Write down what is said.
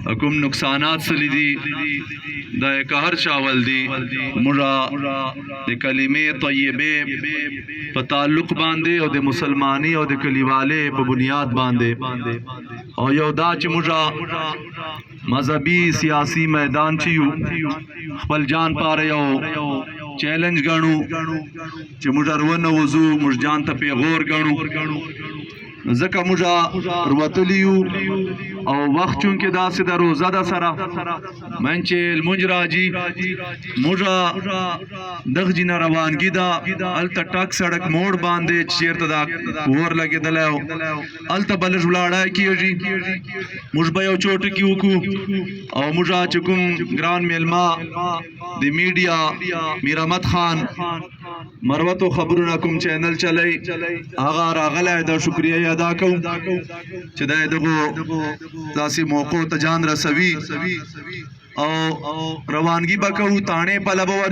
کوم نقصانات سلی دي دا قهر چاول دي مرا د کلمې طیبه په تعلق باندې او د مسلمانی او د کلیواله په بنیاد باندې او یو دا چې مرا مذهبي سیاسی میدان چې خپل جان پاره یو چیلنج غنو چې موږ ورونه وزو موږ جان ته پیغور غنو زکه موږ وروتلیو او وخت چون کې داسې د روزه د سره من چې المنج راځي موږ دغه جنا روانګي دا الته ټاک سړک موړ باندې چیرته دا ور لګیدل الته بل ولاړای کیږي موږ به یو چوټ کې وکړو او موږ چې کوم ګران میلما د میډیا میرامت خان مروتو خبرونه کوم چینل چلای هغه راغله دا شکریہ ادا کوم چې دا دغه داسې موقع ته جان رسوي او روانګي بکو تانه په لبور